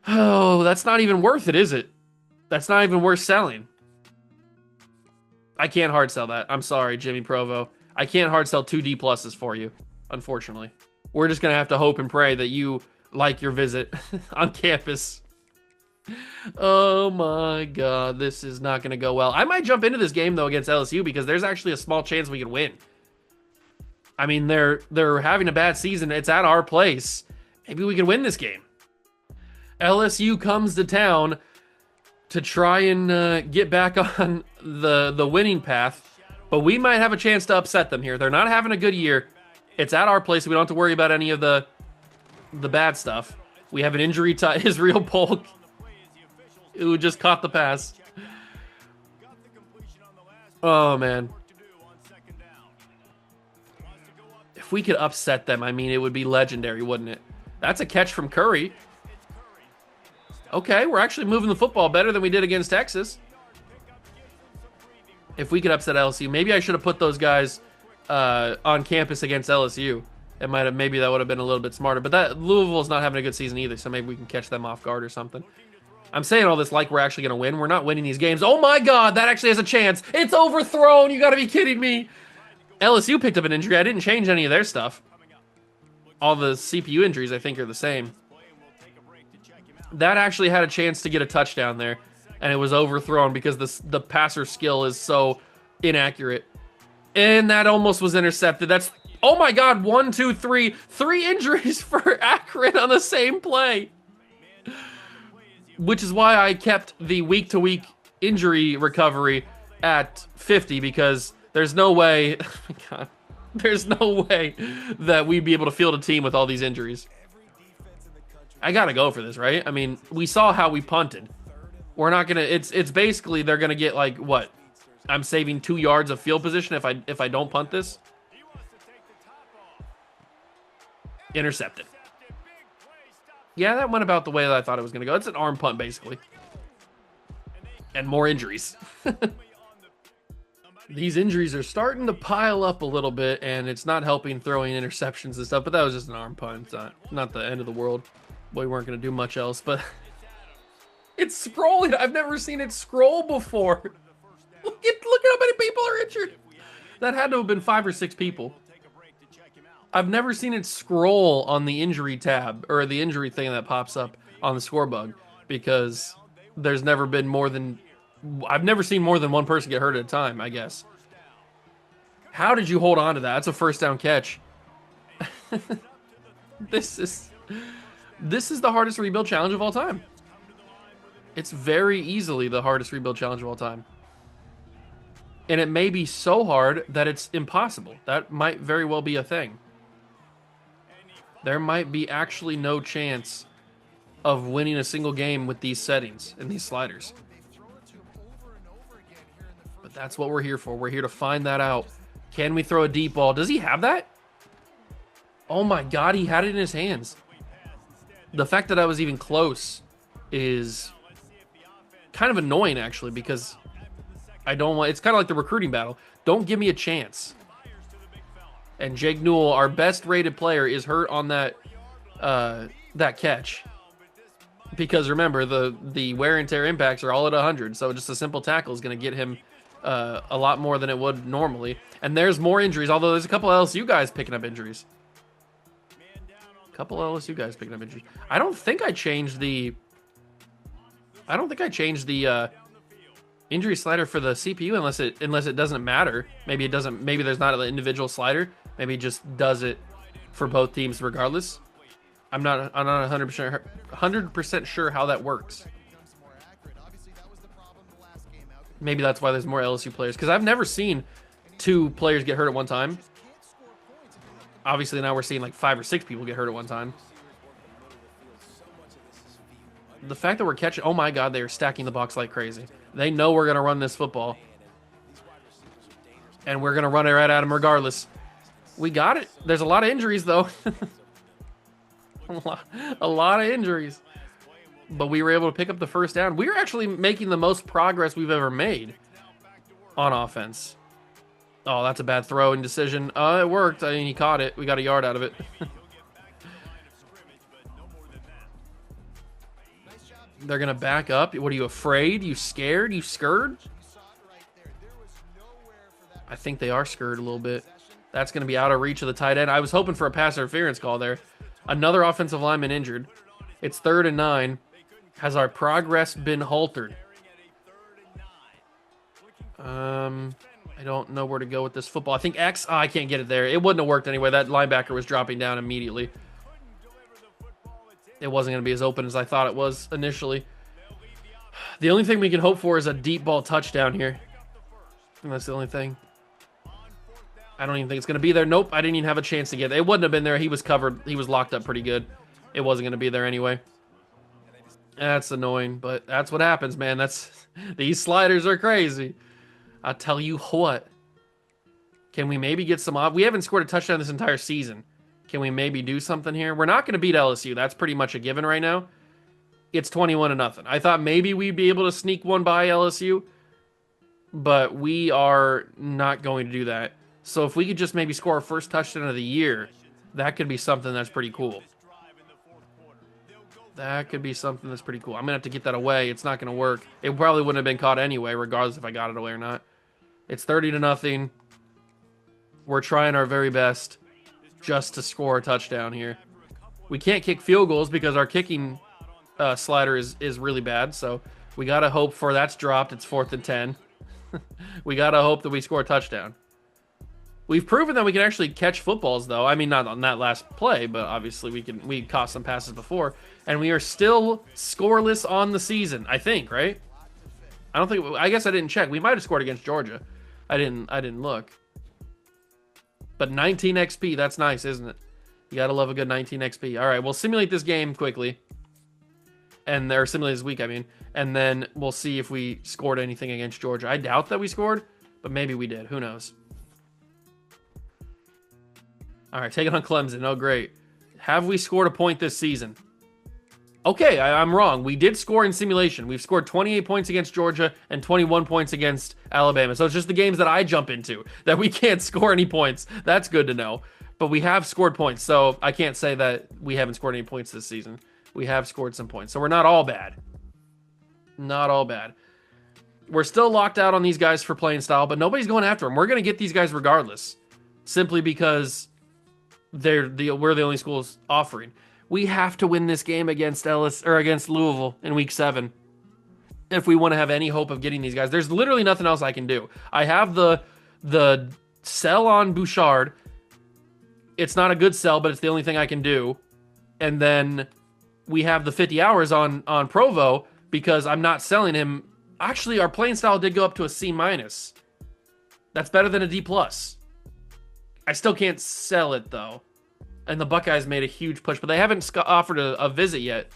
Oh, that's not even worth it, is it? That's not even worth selling. I can't hard sell that. I'm sorry, Jimmy Provo. I can't hard sell 2 D+ for you, unfortunately. We're just going to have to hope and pray that you like your visit on campus. Oh my God, this is not going to go well. I might jump into this game, though, against LSU because there's actually a small chance we can win. I mean, they're having a bad season. It's at our place. Maybe we can win this game. LSU comes to town to try and get back on the winning path, but we might have a chance to upset them here. They're not having a good year. It's at our place. So we don't have to worry about any of the bad stuff. We have an injury to Israel Polk, who just caught the pass. Oh, man. If we could upset them, I mean, it would be legendary, wouldn't it? That's a catch from Curry. Okay, we're actually moving the football better than we did against Texas. If we could upset LSU, maybe I should have put those guys on campus against LSU. Maybe that would have been a little bit smarter. But that Louisville's not having a good season either, so maybe we can catch them off guard or something. I'm saying all this like we're actually going to win. We're not winning these games. Oh my God, that actually has a chance. It's overthrown. You got to be kidding me. LSU picked up an injury. I didn't change any of their stuff. All the CPU injuries, I think, are the same. That actually had a chance to get a touchdown there, and it was overthrown because the passer skill is so inaccurate. And that almost was intercepted. That's, oh my God, 1, 2, 3. 3 injuries for Akron on the same play. Which is why I kept the week-to-week injury recovery at 50, because there's no way, oh my God, there's no way that we'd be able to field a team with all these injuries. I gotta go for this, right? I mean, we saw how we punted. We're not gonna. It's basically they're gonna get like what? I'm saving 2 yards of field position if I don't punt this. Intercepted. Yeah, that went about the way that I thought it was gonna go. It's an arm punt basically, and more injuries. These injuries are starting to pile up a little bit, and it's not helping throwing interceptions and stuff. But that was just an arm punt. It's not the end of the world. We weren't going to do much else, but it's scrolling. I've never seen it scroll before. Look how many people are injured. That had to have been 5 or 6 people. I've never seen it scroll on the injury tab or the injury thing that pops up on the score bug, because there's never been more than, I've never seen more than one person get hurt at a time, I guess. How did you hold on to that? That's a first down catch. This is the hardest rebuild challenge of all time. It's very easily the hardest rebuild challenge of all time. And it may be so hard that it's impossible. That might very well be a thing. There might be actually no chance of winning a single game with these settings and these sliders. But that's what we're here for. We're here to find that out. Can we throw a deep ball? Does he have that? Oh my God, he had it in his hands. The fact that I was even close is kind of annoying, actually, because I don't want... It's kind of like the recruiting battle. Don't give me a chance. And Jake Newell, our best rated player, is hurt on that that catch. Because remember, the wear and tear impacts are all at 100, so just a simple tackle is going to get him a lot more than it would normally. And there's more injuries, although there's a couple LSU guys picking up injuries. A couple LSU guys picking up injuries. I don't think I changed the injury slider for the CPU unless it doesn't matter. Maybe it doesn't. Maybe there's not an individual slider. Maybe it just does it for both teams regardless. I'm not 100% sure how that works. Maybe that's why there's more LSU players, because I've never seen 2 players get hurt at one time. Obviously now we're seeing like 5 or 6 people get hurt at one time. The fact that we're catching... Oh my God, they are stacking the box like crazy. They know we're going to run this football. And we're going to run it right at them regardless. We got it. There's a lot of injuries, though. a lot of injuries. But we were able to pick up the first down. We were actually making the most progress we've ever made on offense. Oh, that's a bad throw and decision. It worked. I mean, he caught it. We got a yard out of it. They're going to back up. What, are you afraid? You scared? You scared? I think they are scared a little bit. That's going to be out of reach of the tight end. I was hoping for a pass interference call there. Another offensive lineman injured. It's 3rd and 9. Has our progress been halted? I don't know where to go with this football. I think X. Oh, I can't get it there. It wouldn't have worked anyway. That linebacker was dropping down immediately. It wasn't going to be as open as I thought it was initially. The only thing we can hope for is a deep ball touchdown here. And that's the only thing. I don't even think it's going to be there. Nope, I didn't even have a chance to get it. It wouldn't have been there. He was covered. He was locked up pretty good. It wasn't going to be there anyway. That's annoying, but that's what happens, man. These sliders are crazy. I'll tell you what. Can we maybe get some off? We haven't scored a touchdown this entire season. Can we maybe do something here? We're not going to beat LSU. That's pretty much a given right now. It's 21-0. I thought maybe we'd be able to sneak one by LSU, but we are not going to do that. So if we could just maybe score our first touchdown of the year, that could be something that's pretty cool. That could be something that's pretty cool. I'm going to have to get that away. It's not going to work. It probably wouldn't have been caught anyway, regardless if I got it away or not. It's 30-0. We're trying our very best just to score a touchdown here. We can't kick field goals because our kicking slider is really bad, so we got to hope for that's dropped. It's 4th and 10. We got to hope that we score a touchdown. We've proven that we can actually catch footballs, though. I mean, not on that last play, but obviously we caught some passes before, and we are still scoreless on the season. I think, right? I guess I didn't check. We might have scored against Georgia. I didn't look. But 19 XP, that's nice, isn't it? You gotta love a good 19 XP. All right, we'll simulate this game quickly, or simulate this week, I mean, and then we'll see if we scored anything against Georgia. I doubt that we scored, but maybe we did. Who knows? All right, take it on Clemson. Oh, great. Have we scored a point this season? Okay, I'm wrong. We did score in simulation. We've scored 28 points against Georgia and 21 points against Alabama. So it's just the games that I jump into that we can't score any points. That's good to know. But we have scored points, so I can't say that we haven't scored any points this season. We have scored some points, so we're not all bad. Not all bad. We're still locked out on these guys for playing style, but nobody's going after them. We're going to get these guys regardless, simply because we're the only schools offering. We have to win this game against against Louisville in week 7 if we want to have any hope of getting these guys. There's literally nothing else I can do. I have the sell on Bouchard. It's not a good sell, but it's the only thing I can do. And then we have the 50 hours on Provo, because I'm not selling him. Actually, our playing style did go up to a C-. That's better than a D+. I still can't sell it, though. And the Buckeyes made a huge push, but they haven't offered a visit yet.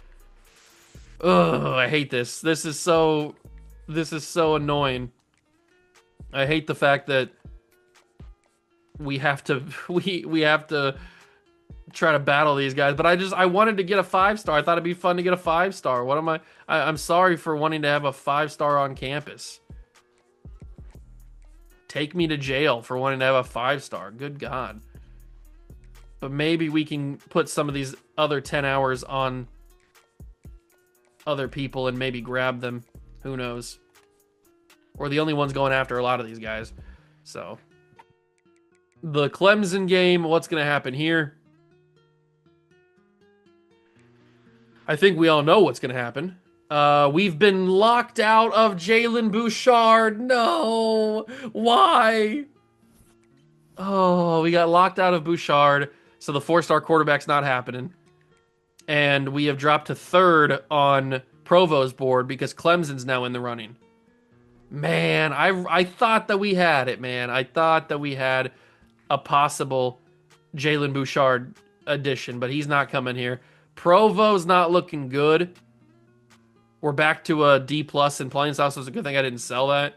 Ugh, I hate this. This is so annoying. I hate the fact that we have to we have to try to battle these guys. But I wanted to get a 5-star. I thought it'd be fun to get a 5-star. What am I'm sorry for wanting to have a 5-star on campus. Take me to jail for wanting to have a 5-star. Good God. But maybe we can put some of these other 10 hours on other people and maybe grab them. Who knows? We're the only ones going after a lot of these guys. So, the Clemson game, what's going to happen here? I think we all know what's going to happen. We've been locked out of Jalen Bouchard. No. Why? Oh, we got locked out of Bouchard. So the 4-star quarterback's not happening. And we have dropped to 3rd on Provo's board because Clemson's now in the running. Man, I thought that we had it, man. I thought that we had a possible Jalen Bouchard addition, but he's not coming here. Provo's not looking good. We're back to a D+ in playing style, so it's a good thing I didn't sell that.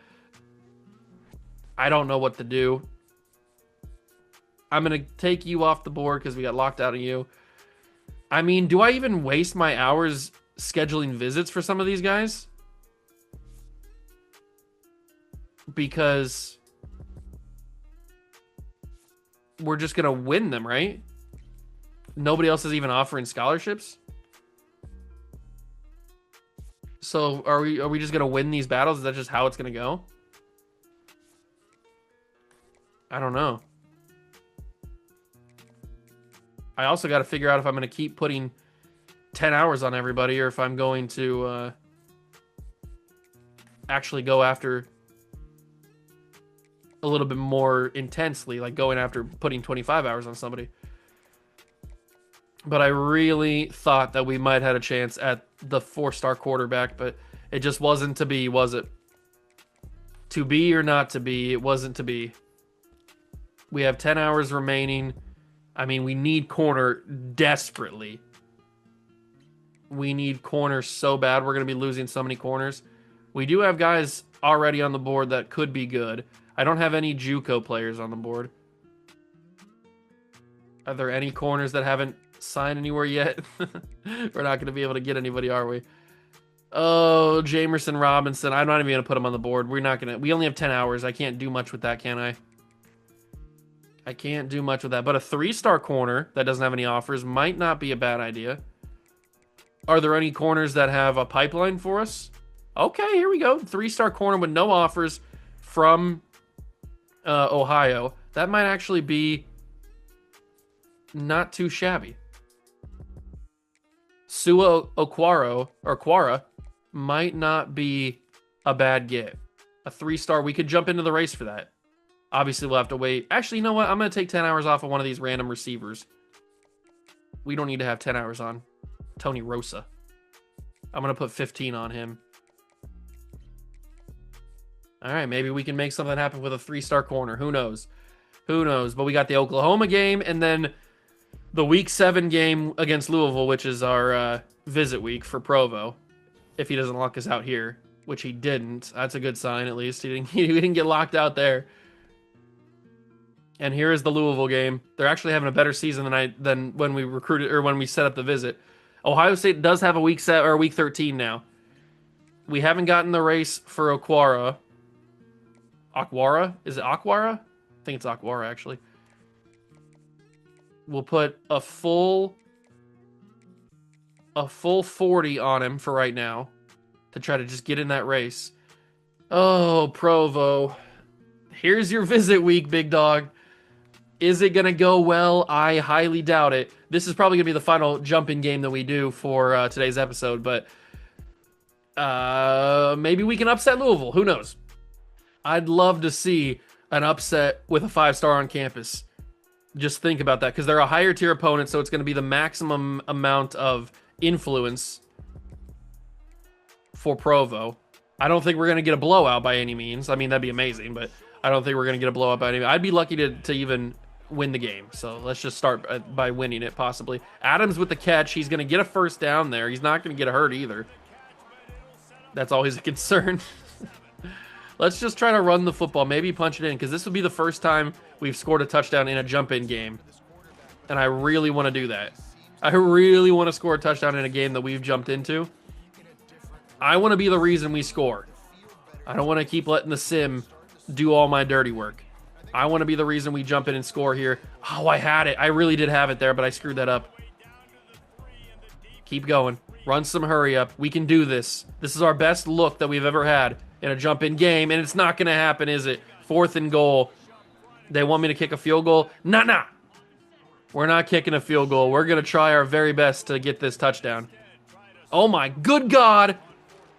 I don't know what to do. I'm going to take you off the board because we got locked out of you. I mean, do I even waste my hours scheduling visits for some of these guys? Because we're just going to win them, right? Nobody else is even offering scholarships. So are we just going to win these battles? Is that just how it's going to go? I don't know. I also got to figure out if I'm going to keep putting 10 hours on everybody or if I'm going to actually go after a little bit more intensely, like going after putting 25 hours on somebody. But I really thought that we might have a chance at the 4-star quarterback, but it just wasn't to be, was it? To be or not to be, it wasn't to be. We have 10 hours remaining. I mean, we need corner desperately. We need corners so bad. We're going to be losing so many corners. We do have guys already on the board that could be good. I don't have any JUCO players on the board. Are there any corners that haven't signed anywhere yet? We're not going to be able to get anybody, are we? Oh, Jamerson Robinson. I'm not even going to put him on the board. We're not going to. We only have 10 hours. I can't do much with that, can I? I can't do much with that. But a 3-star corner that doesn't have any offers might not be a bad idea. Are there any corners that have a pipeline for us? Okay, here we go. 3-star corner with no offers from Ohio. That might actually be not too shabby. Sua Quara might not be a bad get. A 3-star, we could jump into the race for that. Obviously, we'll have to wait. Actually, you know what? I'm going to take 10 hours off of one of these random receivers. We don't need to have 10 hours on Tony Rosa. I'm going to put 15 on him. All right, maybe we can make something happen with a 3-star corner. Who knows? Who knows? But we got the Oklahoma game and then the Week 7 game against Louisville, which is our visit week for Provo. If he doesn't lock us out here, which he didn't. That's a good sign, at least. He didn't get locked out there. And here is the Louisville game. They're actually having a better season than when we recruited or when we set up the visit. Ohio State does have a week 13 now. We haven't gotten the race for Aquara. Aquara? Is it Aquara? I think it's Aquara, actually. We'll put a full 40 on him for right now to try to just get in that race. Oh, Provo. Here's your visit week, big dog. Is it going to go well? I highly doubt it. This is probably going to be the final jumping game that we do for today's episode, but maybe we can upset Louisville. Who knows? I'd love to see an upset with a 5-star on campus. Just think about that, because they're a higher tier opponent, so it's going to be the maximum amount of influence for Provo. I don't think we're going to get a blowout by any means. I mean, that'd be amazing, but I don't think we're going to get a blowout by any means. I'd be lucky to even win the game. So let's just start by winning it, possibly. Adams with the catch. He's going to get a first down there. He's not going to get hurt either. That's always a concern. Let's just try to run the football. Maybe punch it in, because this will be the first time we've scored a touchdown in a jump-in game. And I really want to do that. I really want to score a touchdown in a game that we've jumped into. I want to be the reason we score. I don't want to keep letting the sim do all my dirty work. I want to be the reason we jump in and score here. Oh, I had it. I really did have it there, but I screwed that up. Keep going. Run some hurry up. We can do this. This is our best look that we've ever had in a jump-in game, and it's not going to happen, is it? 4th and goal. They want me to kick a field goal? Nah. We're not kicking a field goal. We're going to try our very best to get this touchdown. Oh my good God.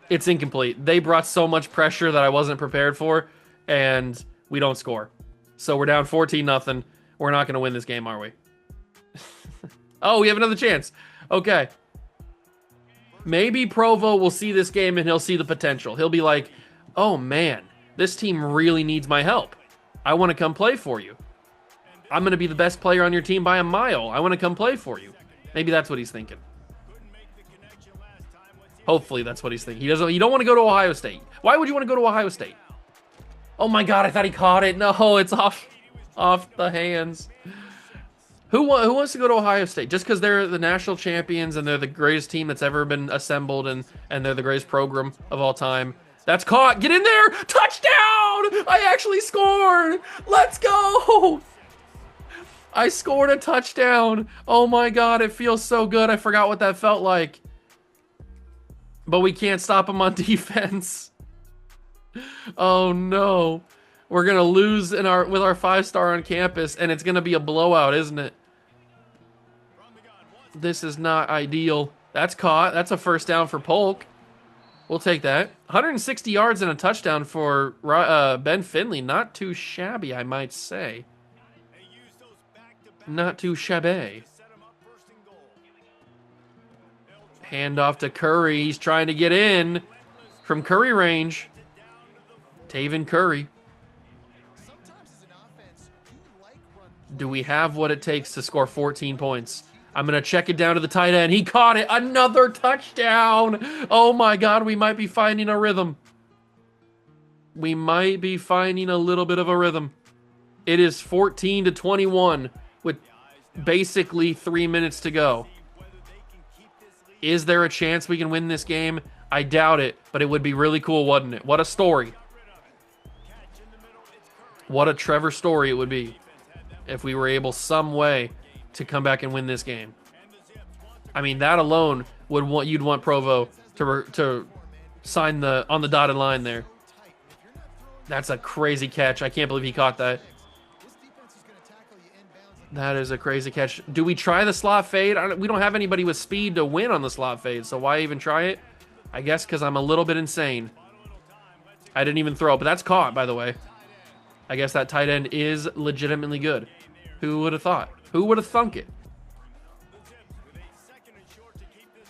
It's incomplete. They brought so much pressure that I wasn't prepared for, and we don't score. So we're down 14-0. We're not going to win this game, are we? Oh, we have another chance. Okay. Maybe Provo will see this game and he'll see the potential. He'll be like, oh man, this team really needs my help. I want to come play for you. I'm going to be the best player on your team by a mile. I want to come play for you. Maybe that's what he's thinking. Hopefully that's what he's thinking. You don't want to go to Ohio State. Why would you want to go to Ohio State? Oh my God, I thought he caught it. No, it's off the hands. Who wants to go to Ohio State? Just because they're the national champions and they're the greatest team that's ever been assembled and they're the greatest program of all time. That's caught. Get in there. Touchdown. I actually scored. Let's go. I scored a touchdown. Oh my God, it feels so good. I forgot what that felt like. But we can't stop him on defense. Oh no. We're going to lose with our 5-star on campus, and it's going to be a blowout, isn't it? This is not ideal. That's caught. That's a first down for Polk. We'll take that. 160 yards and a touchdown for Ben Finley. Not too shabby, I might say. Not too shabby. Hand off to Curry. He's trying to get in from Curry range. Taven Curry. Do we have what it takes to score 14 points? I'm going to check it down to the tight end. He caught it. Another touchdown. Oh my God, we might be finding a rhythm. We might be finding a little bit of a rhythm. It is 14-21 with basically 3 minutes to go. Is there a chance we can win this game? I doubt it, but it would be really cool, wouldn't it? What a story. What a Trevor story it would be if we were able some way to come back and win this game. I mean, that alone you'd want Provo to sign on the dotted line there. That's a crazy catch. I can't believe he caught that. That is a crazy catch. Do we try the slot fade? We don't have anybody with speed to win on the slot fade, so why even try it? I guess because I'm a little bit insane. I didn't even throw it, but that's caught, by the way. I guess that tight end is legitimately good. Who would have thought? Who would have thunk it?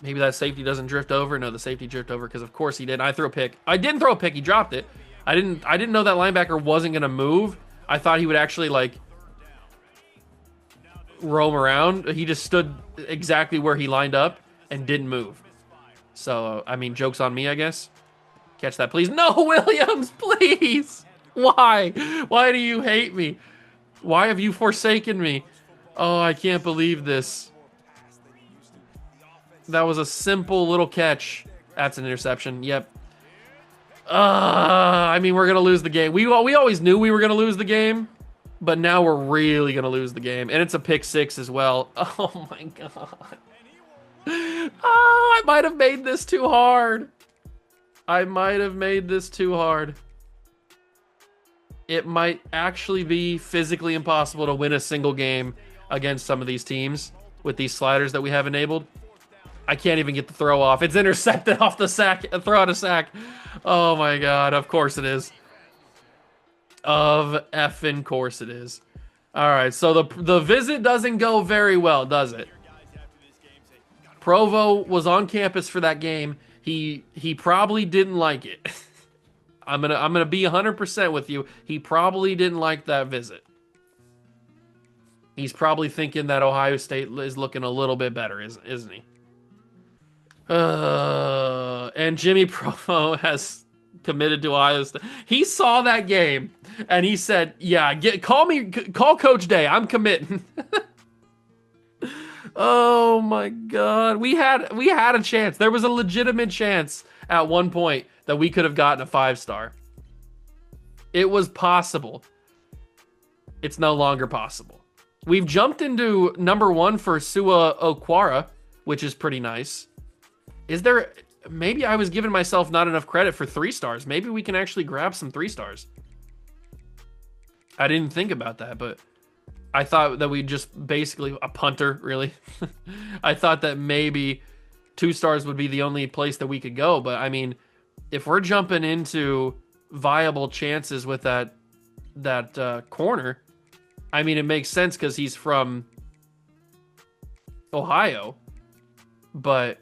Maybe that safety doesn't drift over. No, the safety drifted over because of course he did. I threw a pick. I didn't throw a pick. He dropped it. I didn't know that linebacker wasn't going to move. I thought he would actually like roam around. He just stood exactly where he lined up and didn't move. So, I mean, joke's on me, I guess. Catch that, please. No, Williams, please. Why? Why do you hate me? Why have you forsaken me? Oh, I can't believe this. That was a simple little catch. That's an interception. Yep. I mean, we're going to lose the game. We always knew we were going to lose the game, but now we're really going to lose the game. And it's a pick six as well. Oh, my God. Oh, I might have made this too hard. I might have made this too hard. It might actually be physically impossible to win a single game against some of these teams with these sliders that we have enabled. I can't even get the throw off. It's intercepted off the sack. Throw out a sack. Oh my God. Of course it is. Of effing course it is. All right. So the visit doesn't go very well, does it? Provo was on campus for that game. He probably didn't like it. I'm gonna be 100% with you. He probably didn't like that visit. He's probably thinking that Ohio State is looking a little bit better, isn't he? And Jimmy Provo has committed to Ohio State. He saw that game and he said, "Yeah, call Coach Day. I'm committing." Oh my God, we had a chance. There was a legitimate chance at one point that we could have gotten a 5-star. It was possible. It's no longer possible. We've jumped into #1 for Sua Okwara, which is pretty nice. Is there... Maybe I was giving myself not enough credit for 3 stars. Maybe we can actually grab some 3 stars. I didn't think about that, but I thought that we just basically... A punter, really. I thought that maybe 2 stars would be the only place that we could go. But, I mean, if we're jumping into viable chances with that corner, I mean, it makes sense because he's from Ohio. But...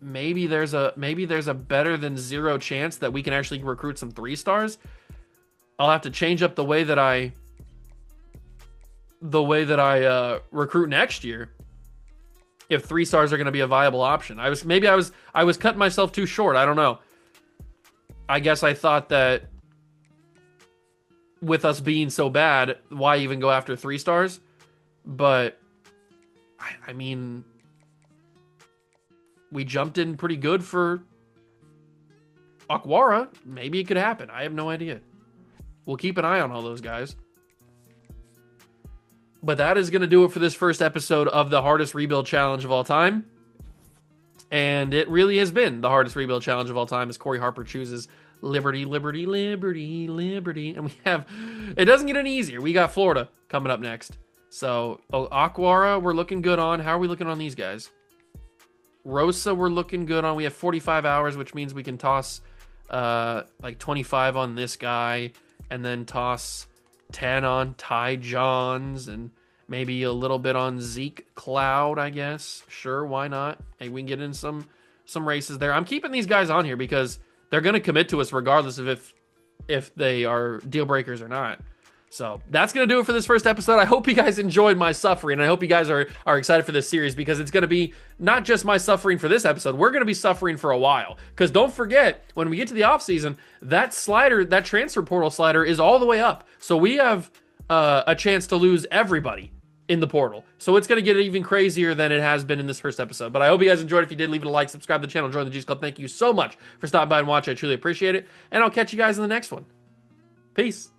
maybe there's a better than 0 chance that we can actually recruit some 3 stars. I'll have to change up the way that I recruit next year if 3 stars are going to be a viable option. I was cutting myself too short. I don't know. I guess I thought that with us being so bad, why even go after 3 stars? But I mean, we jumped in pretty good for Okwara. Maybe it could happen. I have no idea. We'll keep an eye on all those guys. But that is going to do it for this first episode of the hardest rebuild challenge of all time. And it really has been the hardest rebuild challenge of all time as Corey Harper chooses Liberty, Liberty, Liberty, Liberty. And we have... it doesn't get any easier. We got Florida coming up next. So, Okwara, we're looking good on. How are we looking on these guys? Rosa, we're looking good on. We have 45 hours, which means we can toss like 25 on this guy and then toss 10 on Ty Johns and maybe a little bit on Zeke Cloud, I guess. Sure, why not? Hey, we can get in some races there. I'm keeping these guys on here because they're going to commit to us regardless of if they are deal breakers or not. So that's going to do it for this first episode. I hope you guys enjoyed my suffering. And I hope you guys are excited for this series because it's going to be not just my suffering for this episode. We're going to be suffering for a while. Because don't forget, when we get to the offseason, that slider, that transfer portal slider is all the way up. So we have a chance to lose everybody in the portal. So it's going to get even crazier than it has been in this first episode. But I hope you guys enjoyed. If you did, leave it a like, subscribe to the channel, join the Juice Club. Thank you so much for stopping by and watching. I truly appreciate it. And I'll catch you guys in the next one. Peace.